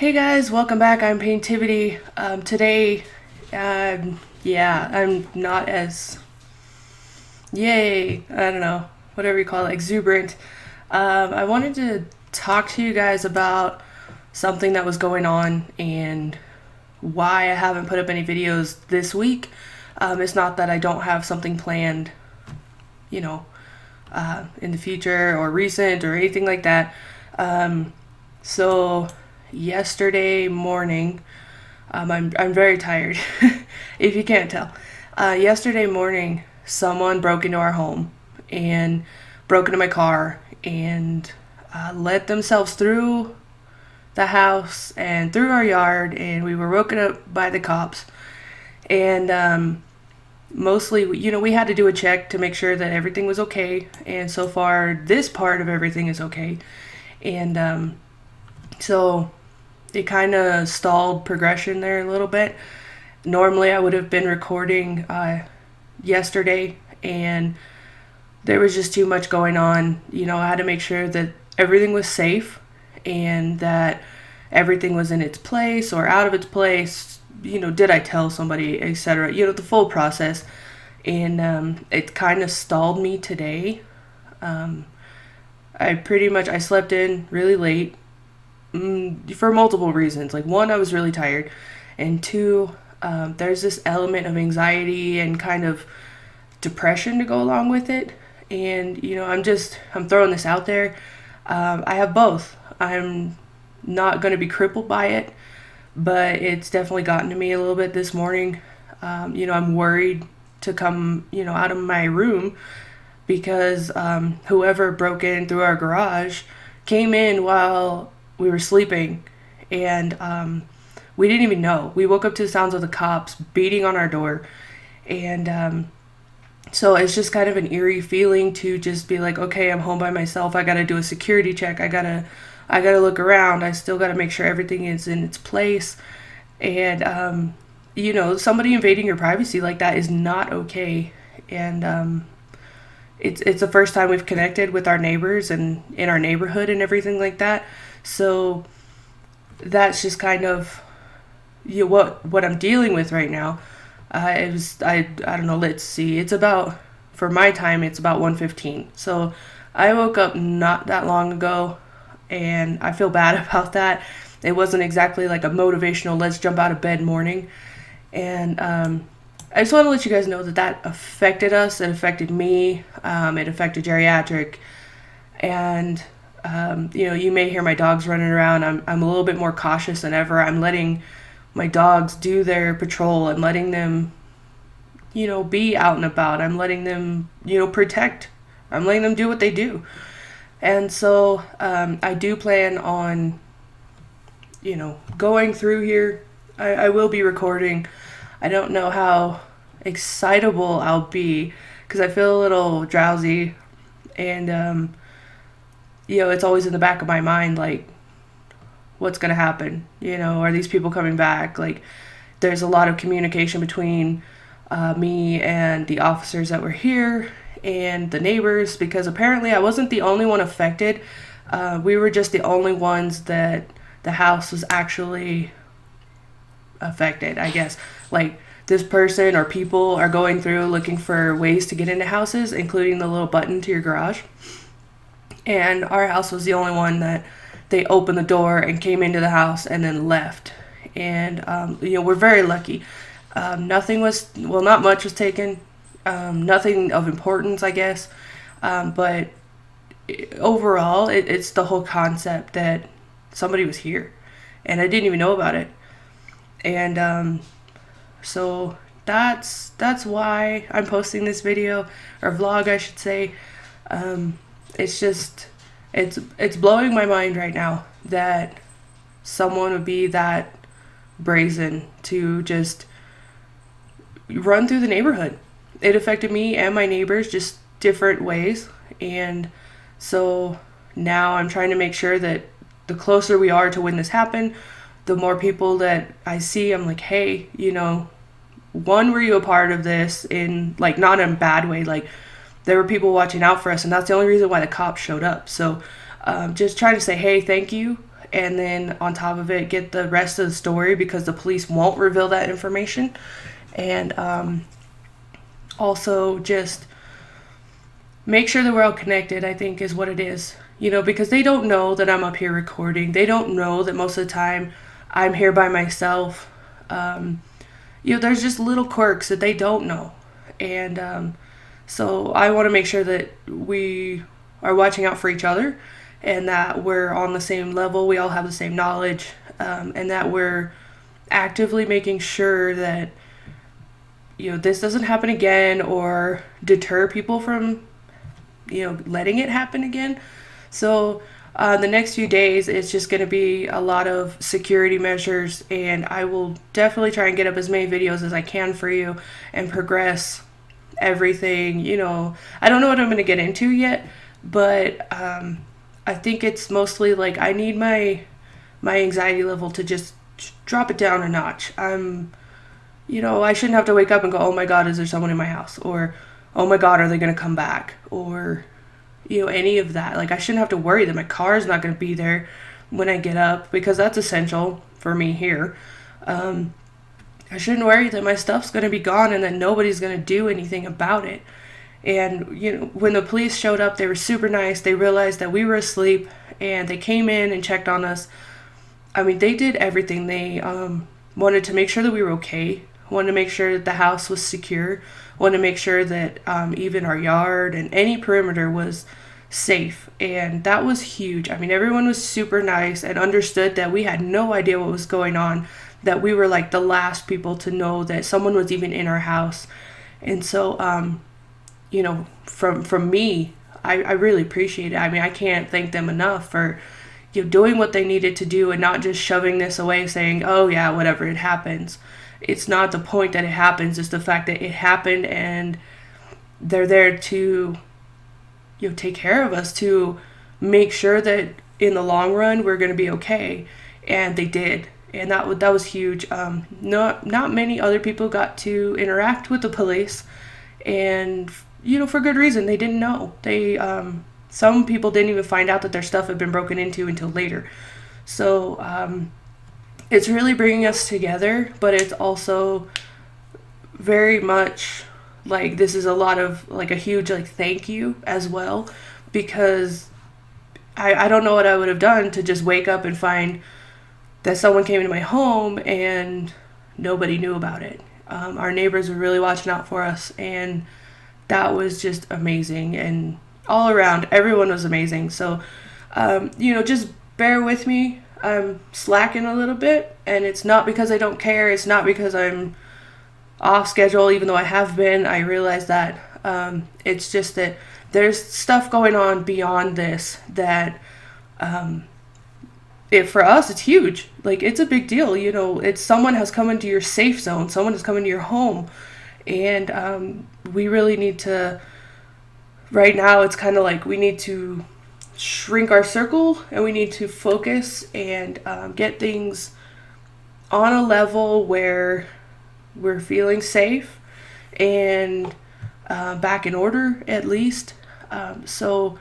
Hey guys, welcome back. I'm Paintivity. Today, I'm not as yay. I don't know, whatever you call it, exuberant. I wanted to talk to you guys about something that was going on and why I haven't put up any videos this week. It's not that I don't have something planned, you know, in the future or recent or anything like that. So yesterday morning, I'm very tired, if you can't tell. Yesterday morning, someone broke into our home and broke into my car and let themselves through the house and through our yard, and we were woken up by the cops. And mostly, we had to do a check to make sure that everything was okay. And so far, this part of everything is okay. And so it kind of stalled progression there a little bit. Normally, I would have been recording yesterday, and there was just too much going on. I had to make sure that everything was safe and that everything was in its place or out of its place. Did I tell somebody, etc. The full process. And it kind of stalled me today. I slept in really late for multiple reasons. Like, one, I was really tired, and two, there's this element of anxiety and kind of depression to go along with it. And I'm throwing this out there. I have both. I'm not going to be crippled by it, but it's definitely gotten to me a little bit this morning. I'm worried to come out of my room because whoever broke in through our garage came in while we were sleeping, and we didn't even know. We woke up to the sounds of the cops beating on our door, and so it's just kind of an eerie feeling to just be like, okay, I'm home by myself. I gotta do a security check. I gotta look around. I still gotta make sure everything is in its place, and somebody invading your privacy like that is not okay. And it's the first time we've connected with our neighbors and in our neighborhood and everything like that. So that's just kind of what I'm dealing with right now. I don't know. Let's see. For my time, it's about 1:15. So I woke up not that long ago, and I feel bad about that. It wasn't exactly like a motivational let's jump out of bed morning. And I just want to let you guys know that affected us. It affected me. It affected geriatric. And you may hear my dogs running around. I'm a little bit more cautious than ever. I'm letting my dogs do their patrol. I'm letting them, be out and about. I'm letting them, protect. I'm letting them do what they do. And so I do plan on, going through here. I will be recording. I don't know how excitable I'll be because I feel a little drowsy, and it's always in the back of my mind, like, what's going to happen? Are these people coming back? Like, there's a lot of communication between me and the officers that were here and the neighbors, because apparently I wasn't the only one affected. We were just the only ones that the house was actually affected, I guess. Like, this person or people are going through looking for ways to get into houses, including the little button to your garage. And our house was the only one that they opened the door and came into the house and then left. And, we're very lucky. Not much was taken. Nothing of importance, I guess. But overall, it's the whole concept that somebody was here and I didn't even know about it. And so that's why I'm posting this video, or vlog, I should say. It's just, it's blowing my mind right now that someone would be that brazen to just run through the neighborhood. It affected me and my neighbors, just different ways. And so now I'm trying to make sure that the closer we are to when this happened, the more people that I see, I'm like, hey, one, were you a part of this? In, like, not in a bad way, like, there were people watching out for us, and that's the only reason why the cops showed up. So just trying to say, hey, thank you. and then on top of it, get the rest of the story because the police won't reveal that information. And also just make sure that we're all connected, I think, is what it is. Because they don't know that I'm up here recording. They don't know that most of the time I'm here by myself. There's just little quirks that they don't know. And so I want to make sure that we are watching out for each other and that we're on the same level. We all have the same knowledge, and that we're actively making sure that, this doesn't happen again or deter people from, letting it happen again. So the next few days, it's just going to be a lot of security measures, and I will definitely try and get up as many videos as I can for you and progress everything. I don't know what I'm going to get into yet, but I think it's mostly like I need my anxiety level to just drop it down a notch. I shouldn't have to wake up and go, oh my God, is there someone in my house? Or, oh my God, are they going to come back? Or, any of that. Like, I shouldn't have to worry that my car is not going to be there when I get up, because that's essential for me here. I shouldn't worry that my stuff's going to be gone and that nobody's going to do anything about it. And, when the police showed up, they were super nice. They realized that we were asleep and they came in and checked on us. I mean, they did everything. They wanted to make sure that we were okay, wanted to make sure that the house was secure, wanted to make sure that even our yard and any perimeter was safe. And that was huge. I mean, everyone was super nice and understood that we had no idea what was going on, that we were like the last people to know that someone was even in our house. And so, from me, I really appreciate it. I mean, I can't thank them enough for doing what they needed to do and not just shoving this away saying, oh yeah, whatever, it happens. It's not the point that it happens, it's the fact that it happened, and they're there to take care of us, to make sure that in the long run we're going to be okay. And they did, and that was huge. Not many other people got to interact with the police, and for good reason. They didn't know. Some people didn't even find out that their stuff had been broken into until later. So it's really bringing us together, but it's also very much like this is a lot of like a huge like thank you as well, because I don't know what I would have done to just wake up and find that someone came into my home and nobody knew about it. Our neighbors were really watching out for us, and that was just amazing. And all around, everyone was amazing. So, just bear with me. I'm slacking a little bit, and it's not because I don't care. It's not because I'm off schedule, even though I have been. I realize that. It's just that there's stuff going on beyond this that, for us, it's huge. Like, it's a big deal. It's someone has come into your safe zone. Someone has come into your home, and we really need to. Right now, it's kind of like we need to shrink our circle, and we need to focus and get things on a level where we're feeling safe and back in order, at least. So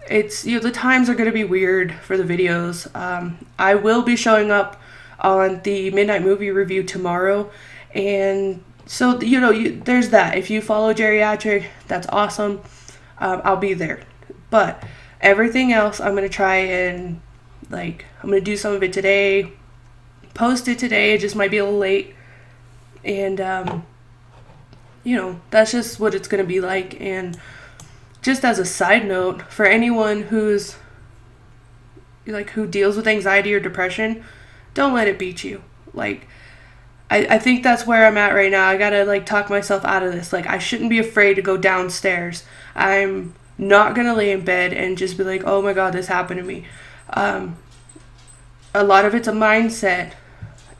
it's, the times are going to be weird for the videos. I will be showing up on the Midnight Movie Review tomorrow, and so, there's that. If you follow Geriatric, that's awesome. I'll be there. But everything else, I'm going to try and, I'm going to do some of it today, post it today. It just might be a little late. And, that's just what it's going to be like. And just as a side note, for anyone who deals with anxiety or depression, don't let it beat you. I think that's where I'm at right now. I gotta talk myself out of this. I shouldn't be afraid to go downstairs. I'm not gonna lay in bed and just be like, oh my God, this happened to me. A lot of it's a mindset.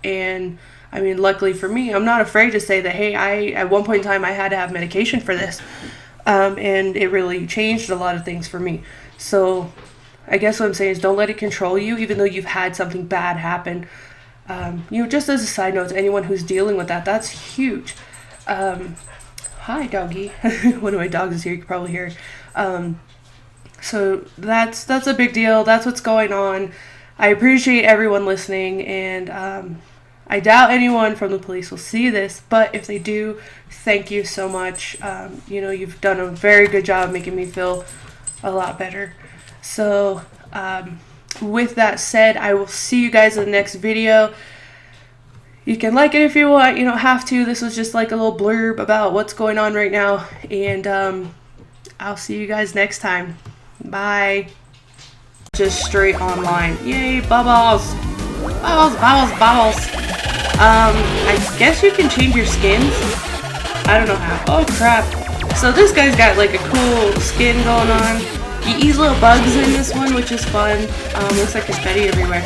And I mean, luckily for me, I'm not afraid to say that, hey, at one point in time I had to have medication for this. And it really changed a lot of things for me. So I guess what I'm saying is don't let it control you, even though you've had something bad happen. Just as a side note to anyone who's dealing with that, that's huge. Hi, doggy. One of my dogs is here. You can probably hear. So that's a big deal. That's what's going on. I appreciate everyone listening, and I doubt anyone from the police will see this, but if they do, thank you so much. You've done a very good job making me feel a lot better. So, with that said, I will see you guys in the next video. You can like it if you want, you don't have to. This was just like a little blurb about what's going on right now, and I'll see you guys next time. Bye. Just straight online. Yay, bubbles. Bubbles, bubbles, bubbles. I guess you can change your skins. I don't know how. Oh crap. So this guy's got like a cool skin going on. He eats little bugs in this one, which is fun. Looks like confetti everywhere.